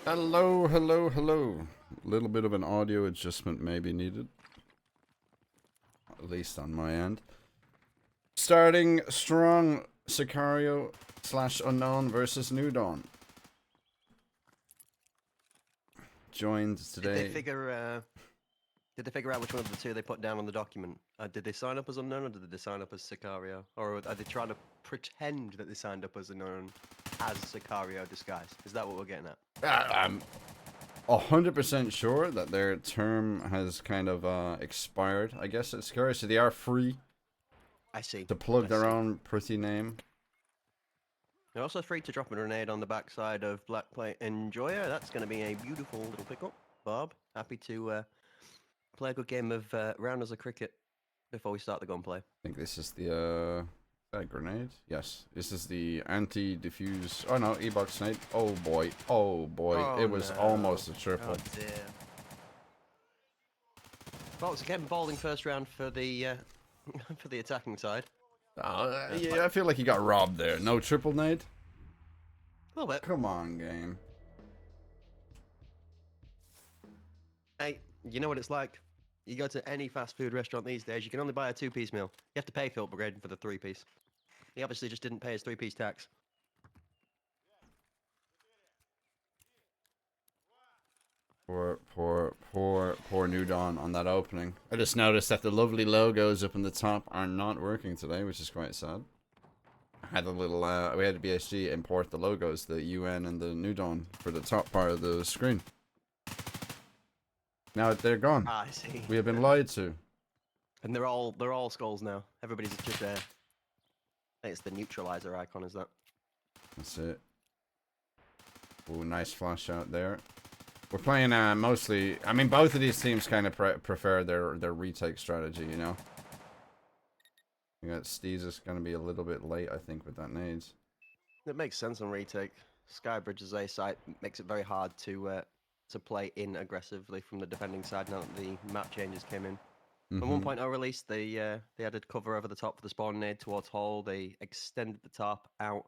Hello, hello, hello. A little bit of an audio adjustment may be needed. At least on my end. Starting strong, Sicario / Unknown versus New Dawn. Joined today. Did they figure out which one of the two they put down on the document? Did they sign up as Unknown or did they sign up as Sicario? Or are they trying to pretend that they signed up as Unknown as Sicario disguised? Is that what we're getting at? I'm 100% sure that their term has kind of expired. I guess it's Sicario, so they are free I see. to plug their own pretty name. They're also free to drop a grenade on the backside of Black Plate Enjoyer. That's going to be a beautiful little pickup. Bob, happy to play a good game of rounders of cricket before we start the gunplay. I think this is the, is that a grenade? Yes. This is the anti-diffuse, oh no, E-box grenade. Oh boy, Oh, it was no. almost a triple. Oh dear. Well, it's again bowling first round for the for the attacking side. Yeah, I feel like you got robbed there. No triple nade? A little bit. Come on, game. Hey, you know what it's like? You go to any fast food restaurant these days, you can only buy a 2-piece meal. You have to pay for upgrading for the 3-piece. He obviously just didn't pay his 3-piece tax. Poor New Dawn on that opening. I just noticed that the lovely logos up in the top are not working today, which is quite sad. I had a little, we had BSG import the logos, the UN and the New Dawn, for the top part of the screen. Now they're gone. Ah, I see. We have been lied to. And they're all skulls now. Everybody's just I think it's the neutralizer icon, is that? That's it. Ooh, nice flash out there. We're playing mostly. I mean, both of these teams kind of prefer their retake strategy, you know. You got Steez is going to be a little bit late, I think, with that nades. It makes sense on retake. Skybridge as a site makes it very hard to play in aggressively from the defending side now that the map changes came in. At 1.0 release, they added cover over the top for the spawn nade towards hole. They extended the top out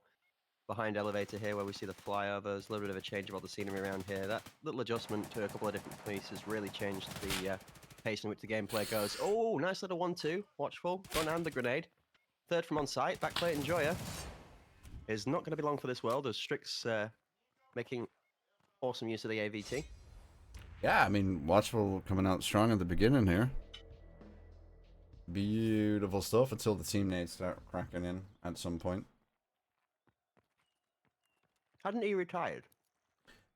behind elevator here where we see the flyovers. A little bit of a change of all the scenery around here. That little adjustment to a couple of different pieces really changed the pace in which the gameplay goes. Oh, nice little 1-2. Watchful. Gun and the grenade. Third from on site. Backplate Enjoyer is not going to be long for this world as Strix making awesome use of the AVT. Yeah, I mean, Watchful coming out strong at the beginning here. Beautiful stuff until the team nades start cracking in at some point. Hadn't he retired?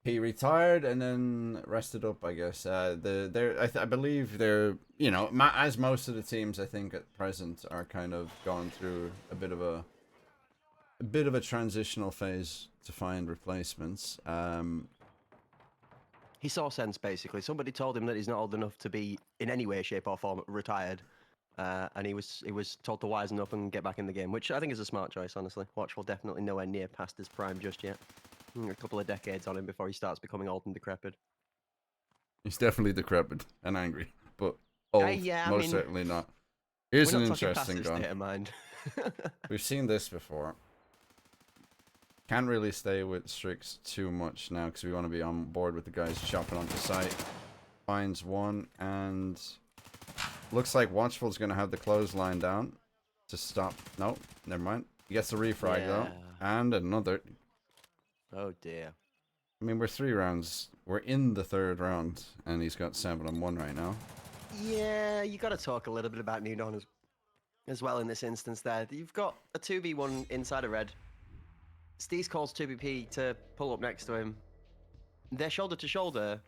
He retired and then rested up, I guess. I believe they're, you know, as most of the teams I think at present are kind of going through a bit of a transitional phase to find replacements. He saw sense, basically. Somebody told him that he's not old enough to be in any way, shape, or form retired, and he was told to wisen up and get back in the game, which I think is a smart choice, honestly. Watchful definitely nowhere near past his prime just yet. A couple of decades on him before he starts becoming old and decrepit. He's definitely decrepit and angry, but old, most certainly not. Here's an interesting gun. State of mind. We've seen this before. Can't really stay with Strix too much now because we want to be on board with the guys chopping onto site. Finds one and looks like Watchful's going to have the clothesline down to stop. No, never mind. He gets the refrag though. And another. Oh dear. I mean, we're 3 rounds. We're in the 3rd round and he's got 7 on 1 right now. Yeah, you got to talk a little bit about New Dawn as well in this instance there. You've got a 2v1 inside a red. Steez calls 2BP to pull up next to him. They're shoulder to shoulder,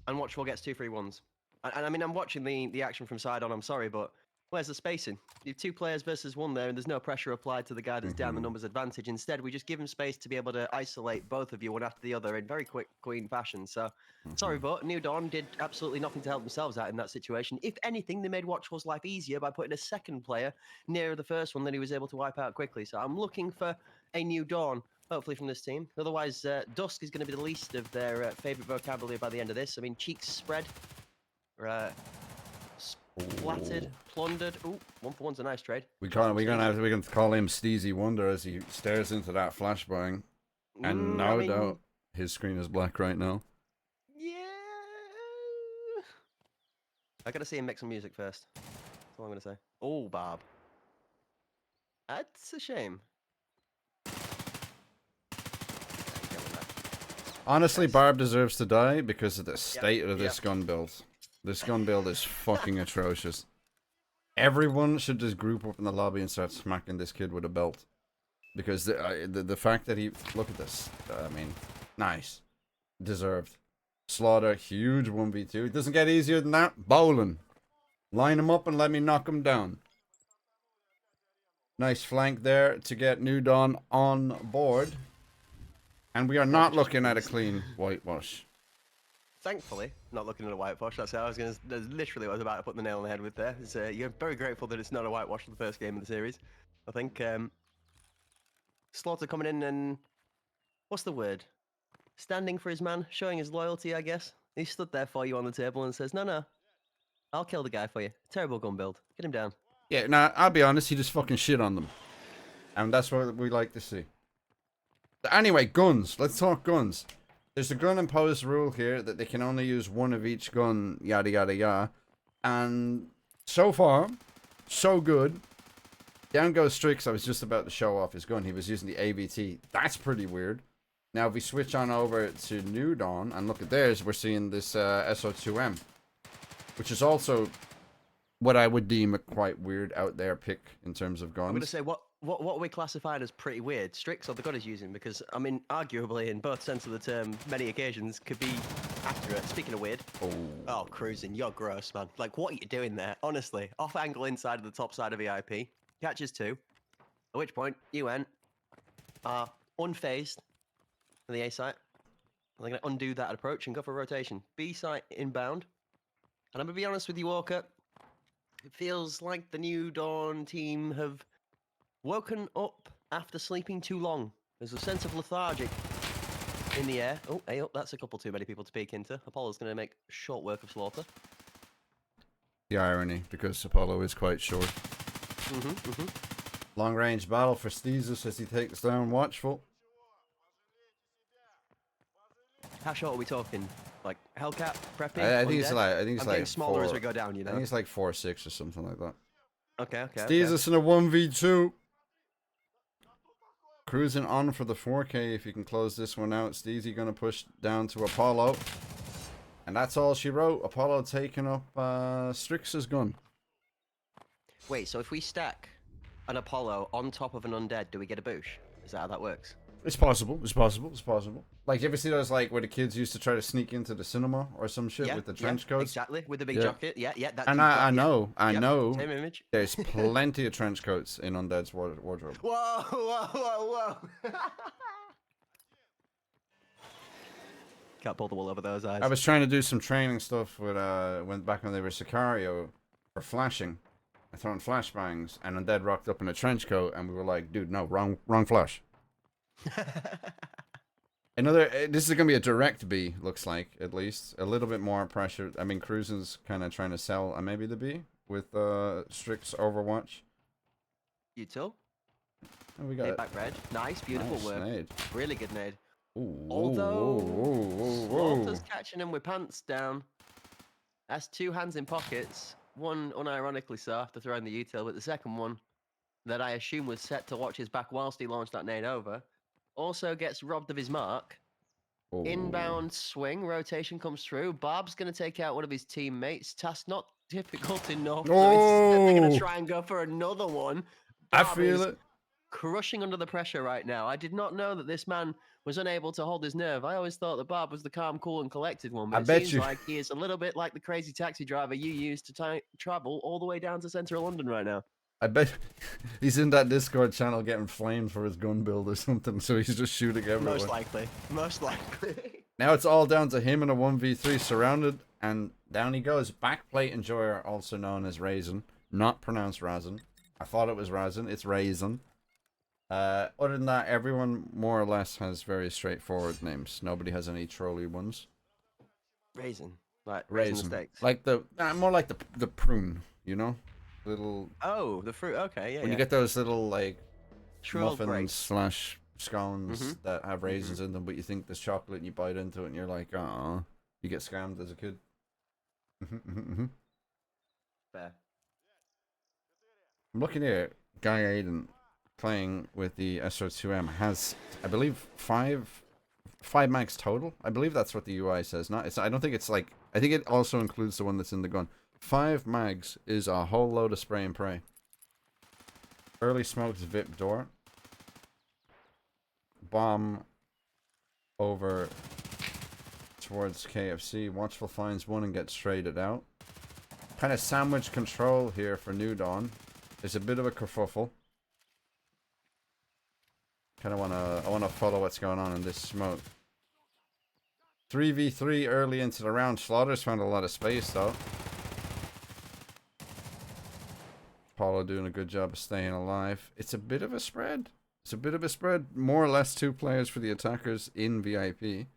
and Watchful gets 2 free ones. And I mean, I'm watching the action from side on, I'm sorry, but where's the spacing? You have 2 players versus 1 there, and there's no pressure applied to the guy that's down the numbers advantage. Instead, we just give him space to be able to isolate both of you one after the other in very quick, clean fashion. So, sorry, but New Dawn did absolutely nothing to help themselves out in that situation. If anything, they made Watchful's life easier by putting a second player nearer the first one that he was able to wipe out quickly. So I'm looking for a New Dawn, hopefully from this team. Otherwise, Dusk is going to be the least of their favourite vocabulary by the end of this. I mean, cheeks spread, splattered, plundered. Ooh, 1-for-1's a nice trade. We can call him Steezy Wonder as he stares into that flashbang. And his screen is black right now. Yeah. I gotta see him make some music first. That's all I'm gonna say. Oh, Barb. That's a shame. Honestly, Nice. Barb deserves to die because of the state of this gun build. This gun build is fucking atrocious. Everyone should just group up in the lobby and start smacking this kid with a belt. Because the fact that he... Look at this. I mean, nice. Deserved. Slaughter, huge 1v2. It doesn't get easier than that. Bowling. Line him up and let me knock him down. Nice flank there to get New Dawn on board. And we are not looking at a clean whitewash. Thankfully, not looking at a whitewash. That's how I was going to. That's literally what I was about to put the nail on the head with there. You're very grateful that it's not a whitewash for the first game of the series. I think Slaughter coming in and what's the word? Standing for his man, showing his loyalty, I guess. He stood there for you on the table and says, "No, I'll kill the guy for you. Terrible gun build. Get him down." Yeah, nah, I'll be honest. He just fucking shit on them, and that's what we like to see. But anyway, guns. Let's talk guns. There's a gun imposed rule here that they can only use one of each gun, yada yada yada. And so far, so good. Down goes Strix. I was just about to show off his gun. He was using the AVT. That's pretty weird. Now, if we switch on over to New Dawn and look at theirs, we're seeing this SO2M, which is also what I would deem a quite weird out there pick in terms of guns. I'm going to say what we classified as pretty weird, Strix or the gun is using, because I mean, arguably in both sense of the term, many occasions could be accurate. Speaking of weird, oh, cruising, you're gross, man. Like, what are you doing there? Honestly, off angle inside of the top side of VIP, catches 2. At which point you went unfazed from the A site. I'm going to undo that approach and go for a rotation. B site inbound, and I'm going to be honest with you, Walker. It feels like the New Dawn team have woken up after sleeping too long. There's a sense of lethargic in the air. Oh, hey, that's a couple too many people to peek into. Apollo's going to make short work of Slaughter. The irony, because Apollo is quite short. Long range battle for Steezus as he takes down Watchful. How short are we talking? Like Hellcat prepping? I think it's like I'm getting smaller as we go down, you know. I think it's like 4.6 or something like that. Okay. Steezus in a 1v2. Cruising on for the 4K. If you can close this one out, Steezy gonna push down to Apollo. And that's all she wrote. Apollo taking up Strix's gun. Wait, so if we stack an Apollo on top of an undead, do we get a boosh? Is that how that works? It's possible. It's possible. It's possible. Like, you ever see those, like, where the kids used to try to sneak into the cinema or some shit with the trench coats? Exactly, with the big jacket. Yeah. That and I know. Same image. There's plenty of trench coats in Undead's wardrobe. Whoa. Can't pull the wool over those eyes. I was trying to do some training stuff with, back when they were Sicario for flashing. I throwing flashbangs, and Undead rocked up in a trench coat, and we were like, dude, no, wrong flash. This is gonna be a direct B, looks like, at least a little bit more pressure. I mean, Cruisen's kind of trying to sell maybe the B with Strix Overwatch. You too. Oh, we got it. Back red. Nice, beautiful work. Nade. Really good nade. Ooh, Although Slaughter's catching him with pants down. That's 2 hands in pockets. One unironically so after throwing the util, but the second one that I assume was set to watch his back whilst he launched that nade over, also gets robbed of his mark. Ooh. Inbound swing, rotation comes through. Barb's going to take out one of his teammates. Task not difficult enough. Oh. They're going to try and go for another one. Barb I feel it. Crushing under the pressure right now. I did not know that this man was unable to hold his nerve. I always thought that Barb was the calm, cool, and collected one. But it seems like he is a little bit like the crazy taxi driver you used to travel all the way down to central London right now. I bet he's in that Discord channel getting flamed for his gun build or something, so he's just shooting everywhere. Most likely. Now it's all down to him in a 1v3 surrounded, and down he goes. Backplate enjoyer, also known as Raisin. Not pronounced Razin. I thought it was Razin. It's Raisin. Other than that, everyone more or less has very straightforward names. Nobody has any trolly ones. Raisin. Like raisin mistakes. Like more like the prune, you know? Little... Oh, the fruit. Okay, yeah. When you get those little, like, Shrilled muffins / scones that have raisins in them, but you think there's chocolate and you bite into it and you're like, oh, you get scammed as a kid. Fair. I'm looking here. Guy Aiden playing with the SR2M has, I believe, five mags total. I believe that's what the UI says. I don't think it's like. I think it also includes the one that's in the gun. 5 mags is a whole load of spray and pray. Early smokes VIP door. Bomb over towards KFC. Watchful finds one and gets traded out. Kind of sandwich control here for New Dawn. There's a bit of a kerfuffle. I wanna follow what's going on in this smoke. 3v3 early into the round. Slaughter's found a lot of space though. Apollo doing a good job of staying alive. It's a bit of a spread. More or less 2 players for the attackers in VIP.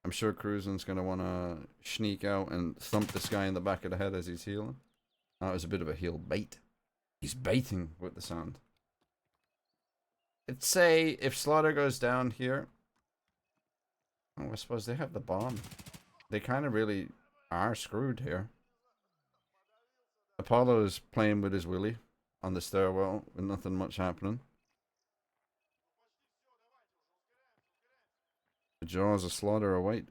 I'm sure Cruisen's gonna wanna sneak out and thump this guy in the back of the head as he's healing. That was a bit of a heal bait. He's baiting with the sound. I'd say if Slaughter goes down here. Oh, I suppose they have the bomb. They kind of really are screwed here. Apollo is playing with his willy on the stairwell with nothing much happening. The jaws of Slaughter await.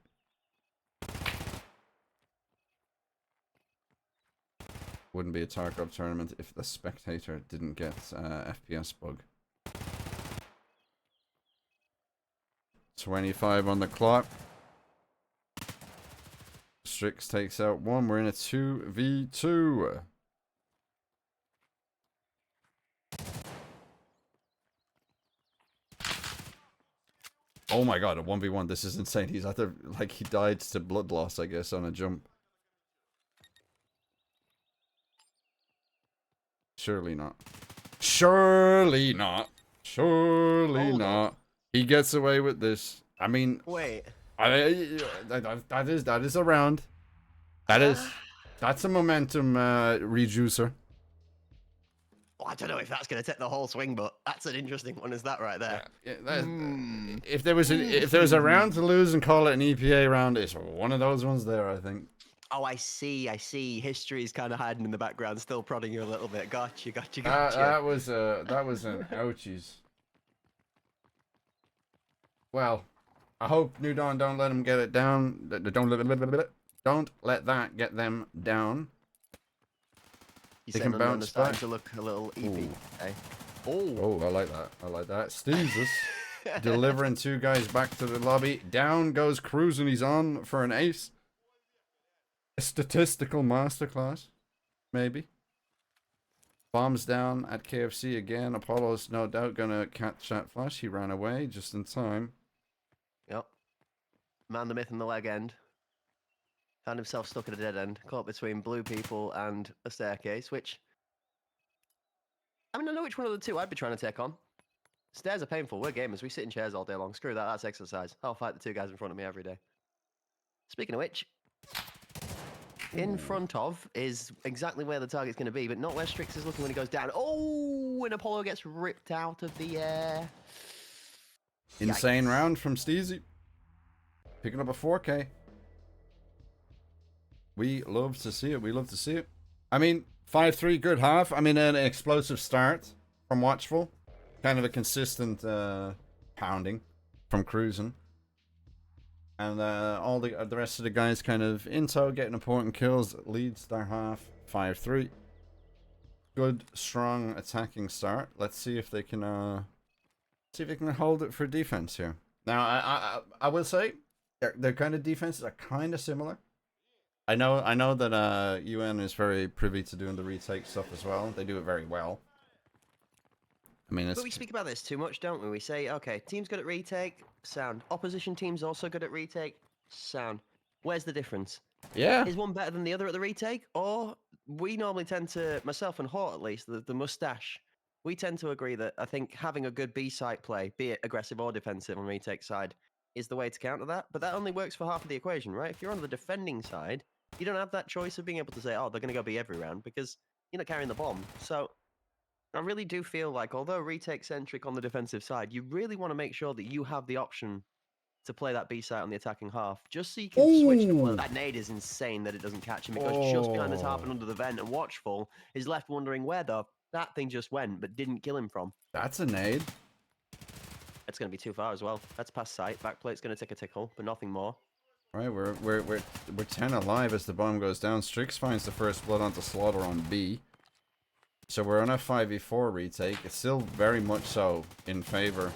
Wouldn't be a Tarkov tournament if the spectator didn't get FPS bug. 25 on the clock. Strix takes out 1. We're in a 2v2. Oh my god, a 1v1. This is insane. He's either, like, he died to blood loss, I guess, on a jump. Surely not. Surely not. Surely not. He gets away with this. I mean, wait. That is a round. That's a momentum reducer. Well, I don't know if that's going to take the whole swing, but that's an interesting one. Is that right there? If there was a round to lose and call it an EPA round, it's one of those ones there, I think. Oh, I see. History's kind of hiding in the background, still prodding you a little bit. Gotcha. That was an ouchies. Well, I hope New Dawn don't let them get it down. Don't let that get them down. They can bounce back. To look a little EP. Eh? Oh, I like that. Steezus delivering 2 guys back to the lobby. Down goes Cruz and he's on for an ace. A statistical masterclass, maybe. Bombs down at KFC again. Apollo's no doubt gonna catch that flash. He ran away just in time. Yep. Man the myth in the leg end. Found himself stuck at a dead end, caught between blue people and a staircase, which... I mean, I know which one of the 2 I'd be trying to take on. Stairs are painful. We're gamers. We sit in chairs all day long. Screw that. That's exercise. I'll fight the 2 guys in front of me every day. Speaking of which... In front of is exactly where the target's going to be, but not where Strix is looking when he goes down. Oh, and Apollo gets ripped out of the air. Insane round from Steezy. Picking up a 4K. We love to see it. I mean, 5-3, good half. I mean, an explosive start from Watchful. Kind of a consistent pounding from Cruising. And all the rest of the guys kind of intel, getting important kills, leads their half 5-3. Good, strong attacking start. Let's see if they can hold it for defense here. Now, I will say their kind of defenses are kind of similar. I know that UN is very privy to doing the retake stuff as well. They do it very well. I mean, but we speak about this too much, don't we? We say, okay, team's good at retake, sound. Opposition team's also good at retake, sound. Where's the difference? Yeah. Is one better than the other at the retake? Or we normally tend to, myself and Hort at least, the mustache, we tend to agree that I think having a good B-site play, be it aggressive or defensive on retake side, is the way to counter that. But that only works for half of the equation, right? If you're on the defending side, you don't have that choice of being able to say, oh, they're going to go B every round because you're not carrying the bomb. So... I really do feel like, although retake-centric on the defensive side, you really want to make sure that you have the option to play that B site on the attacking half, just so you can switch the flow. Ooh. That nade is insane that it doesn't catch him. It goes just behind the tarp Oh, and under the vent, and Watchful is left wondering where that thing just went, but didn't kill him from. that's a nade. It's going to be too far as well. That's past sight. Backplate's going to take a tickle, but nothing more. All right, we're 10 alive as the bomb goes down. Strix finds the first blood onto Slaughter on B. So we're on a 5v4 retake. It's still very much so in favor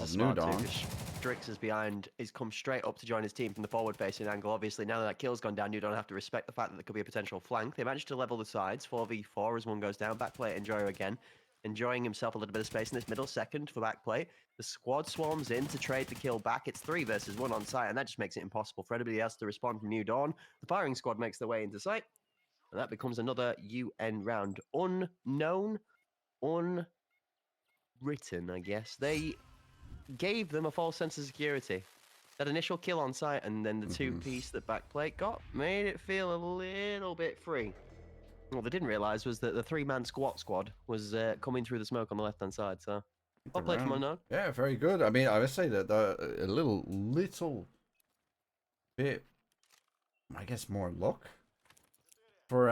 of New Dawn. Strix is behind. He's come straight up to join his team from the forward-facing angle. Obviously, now that kill's gone down, you don't have to respect the fact that there could be a potential flank. They managed to level the sides. 4v4 as one goes down. Backplate Enjoyer again. Enjoying himself a little bit of space in this middle second for Backplate. The squad swarms in to trade the kill back. It's 3 versus 1 on site, and that just makes it impossible for anybody else to respond from New Dawn. The firing squad makes their way into sight. And that becomes another UN round. Unknown, unwritten, I guess. They gave them a false sense of security. That initial kill on site and then the two-piece that Backplate got made it feel a little bit free. What they didn't realise was that the 3-man squad was coming through the smoke on the left-hand side, so... Well played from Unknown. Yeah, very good. I mean, I would say that a little bit, I guess, more luck for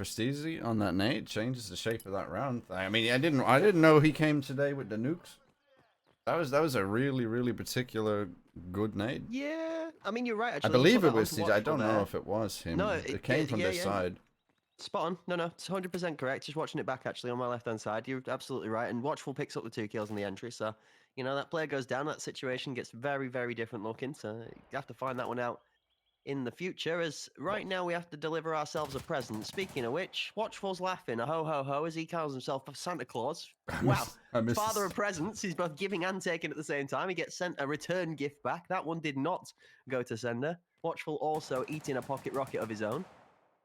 Steezy on that nade changes the shape of that round. I mean, I didn't know he came today with the nukes. That was a really particular good nade. Yeah, I mean you're right. Actually, I believe it was Steezy. I don't know if it was him. No, it came from this side. Spot on. No, it's 100% correct. Just watching it back actually on my left hand side, you're absolutely right. And Watchful picks up the 2 kills in the entry, so you know that player goes down. That situation gets very different looking. So you have to find that one out in the future, as right now we have to deliver ourselves a present. Speaking of which, Watchful's laughing a ho as he calls himself Santa Claus. Wow, father of presents. He's both giving and taking at the same time. He gets sent a return gift back. That one did not go to sender. Watchful also eating a pocket rocket of his own.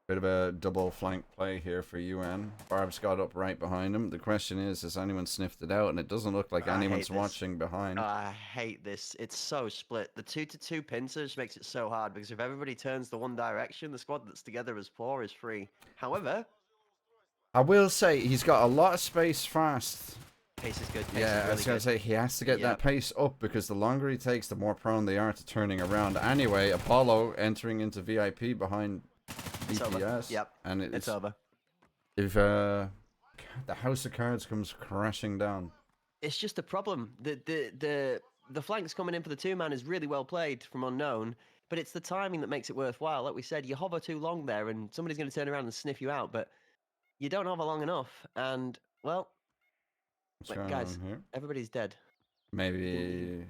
Bit of a double flank play here for UN. Barb's got up right behind him. The question is, has anyone sniffed it out? And it doesn't look like anyone's watching behind. I hate this. It's so split. The 2-2 pincer just makes it so hard, because if everybody turns the one direction, the squad that's together as 4 is free. However, I will say he's got a lot of space fast. Pace is good. I was going to say he has to get that pace up, because the longer he takes, the more prone they are to turning around. Anyway, Apollo entering into VIP behind BPS. Yep. And it's over. If the House of Cards comes crashing down, it's just a problem. The flanks coming in for the 2-man is really well played from Unknown, but it's the timing that makes it worthwhile. Like we said, you hover too long there, and somebody's going to turn around and sniff you out. But you don't hover long enough, and well, guys, everybody's dead. Maybe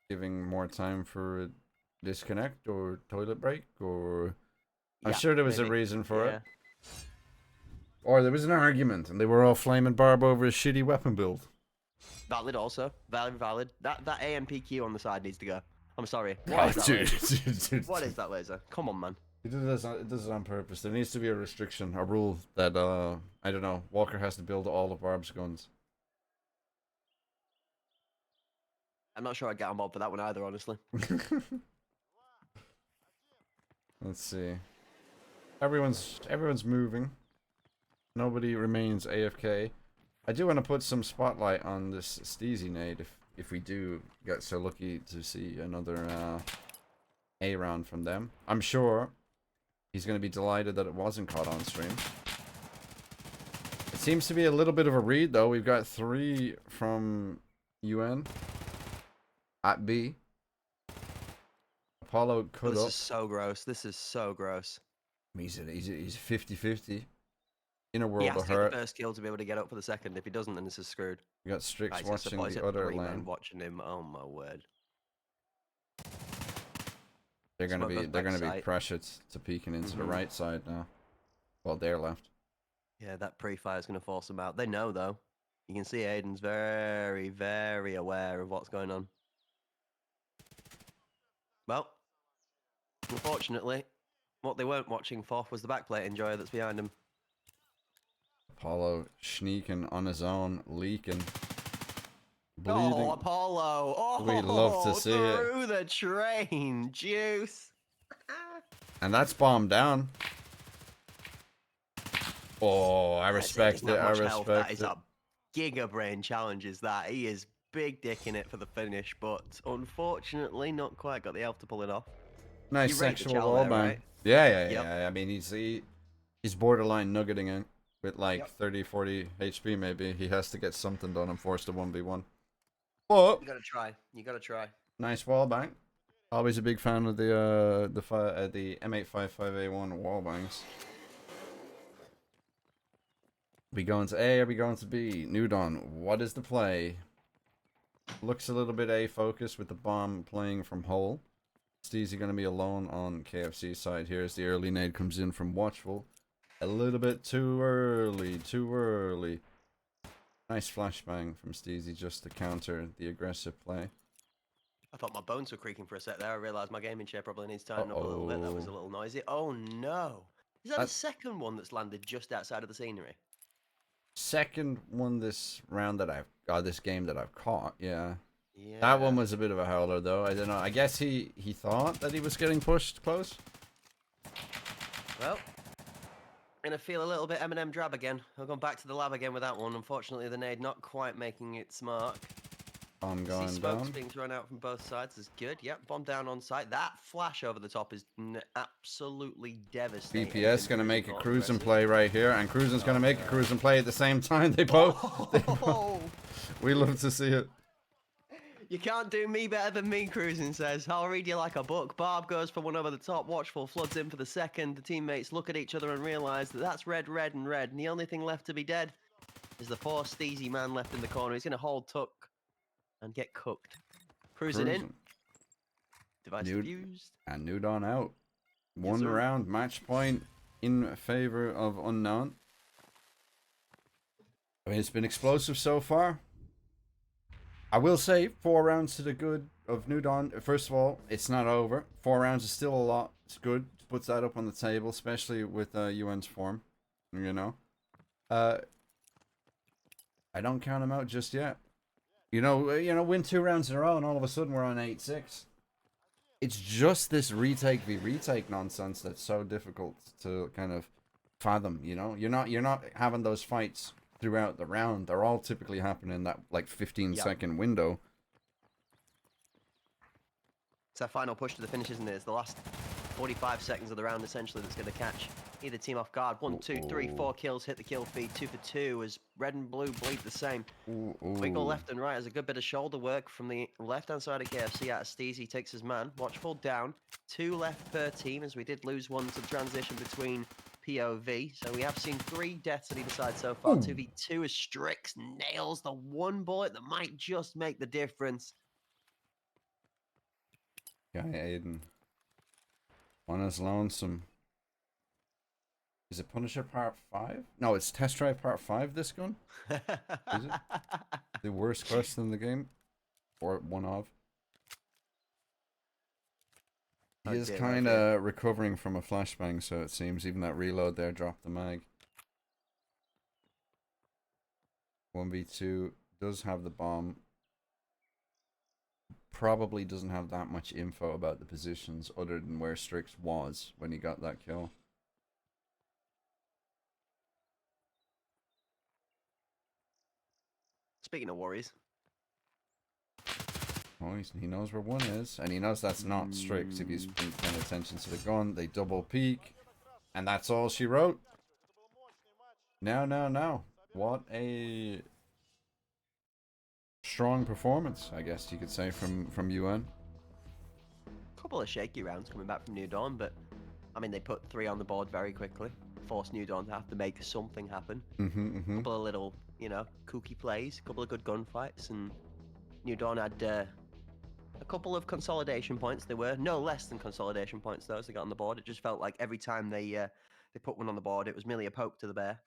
giving more time for a disconnect or toilet break, or I'm sure there was a reason for it. Or there was an argument and they were all flaming Barb over a shitty weapon build. Valid also. Valid. That AMPQ on the side needs to go. I'm sorry. Dude. What is that laser? Come on, man. It does it on purpose. There needs to be a restriction, a rule that, I don't know, Walker has to build all of Barb's guns. I'm not sure I'd get on board for that one either, honestly. Let's see. Everyone's moving. Nobody remains AFK. I do want to put some spotlight on this Steezy nade if we do get so lucky to see another A round from them. I'm sure he's going to be delighted that it wasn't caught on stream. It seems to be a little bit of a read though. We've got 3 from UN at B. Apollo could This is so gross. This is so gross. He's 50-50 in a world he has of to get hurt. the first kill to be able to get up for the second. If he doesn't, then this is screwed. You got Strix watching the other lane. Watching him. Oh my word. They're gonna be pressured to peeking into the right side now. Well, they're left. Yeah, that pre-fire is gonna force them out. They know though. You can see Aiden's very aware of what's going on. Well, unfortunately, what they weren't watching for was the backplate Enjoyer that's behind him. Apollo sneaking on his own, leaking, bleeding. Oh, Apollo! Oh, we love to see it. Through the train, juice. And that's bombed down. Oh, I He respect doesn't it. have I much health. That respect is it. a giga brain challenge. Is that he is big dick in it for the finish, but unfortunately not quite got the health to pull it off. Nice You rate the sexual chow wall there, bang. right? Yeah, yeah, Yep. yeah. I mean, he's borderline nuggeting it with like Yep. 30, 40 HP maybe. He has to get something done and force the 1v1. But You gotta try. You gotta try. nice wall bang. Always a big fan of the the M855A1 wall bangs. We going to A? Are we going to B? Nudon, what is the play? Looks a little bit A focused with the bomb playing from hole. Steezy going to be alone on KFC side here as the early nade comes in from Watchful. A little bit too early, too early. Nice flashbang from Steezy just to counter the aggressive play. I thought my bones were creaking for a sec there. I realised my gaming chair probably needs turning up a little bit. That was a Uh-oh. little noisy. Oh no. Is that the That second one that's landed just outside of the scenery? second one this round that this game that I've caught, yeah. Yeah. That one was a bit of a howler though. I don't know. I guess he thought that he was getting pushed close. Well, gonna feel a little bit M&M drab again. I've gone back to the lab again with that one. Unfortunately, the nade not quite making its mark. Bomb See going smokes down. being thrown out from both sides is good. Yep, bomb down on site. That flash over the top is absolutely devastating. BPS gonna make a Not cruising aggressive. play right here, and Cruising's gonna make a cruising play at the same time. They both. Oh! We love to see it. You can't do me better than me, Cruising says. I'll read you like a book. Barb goes for one over the top. Watchful floods in for the second. The teammates look at each other and realise that that's red, red, and red. And the only thing left to be dead is the poor Steezy man left in the corner. He's going to hold tuck and get cooked. Cruising in. Device defused. And Nudon out. Yes, One sir. round match point in favor of Unknown. I mean, it's been explosive so far. I will say 4 rounds to the good of Nudon. First of all, it's not over. 4 rounds is still a lot. It's good. Puts that up on the table, especially with UN's form. You know. I don't count him out just yet. You know, win 2 rounds in a row, and all of a sudden we're on 8-6. It's just this retake v retake nonsense that's so difficult to kind of fathom. You know, you're not having those fights throughout the round. They're all typically happening in that like 15-second window. It's our final push to the finish, isn't it? It's the last 45 seconds of the round, essentially, that's going to catch either team off guard. 1, 2, 3, 4 kills, hit the kill feed. 2 for 2 as red and blue bleed the same. Wiggle left and right as a good bit of shoulder work from the left-hand side of KFC out of Steezy. Takes his man. Watchful down. 2 left per team, as we did lose one to transition between POV. So we have seen 3 deaths on either side so far. 2v2 as Strix nails the one bullet that might just make the difference. Guy Aiden. One is lonesome. Is it Punisher Part 5? No, it's Test Drive Part 5, this gun? Is it? The worst quest in the game? Or one of? He is kind of recovering from a flashbang, so it seems. Even that reload there dropped the mag. 1v2 does have the bomb. Probably doesn't have that much info about the positions other than where Strix was when he got that kill. Speaking of worries. Oh, he knows where one is, and he knows that's not Strix if he's been paying attention to the gun. They double peek, and that's all she wrote. Now. What a strong performance, I guess you could say, from UN. Couple of shaky rounds coming back from New Dawn, but I mean, they put 3 on the board very quickly. Forced New Dawn to have to make something happen. Couple of little, kooky plays, couple of good gunfights, and New Dawn had a couple of consolidation points. They were no less than consolidation points, though, as they got on the board. It just felt like every time they put one on the board, it was merely a poke to the bear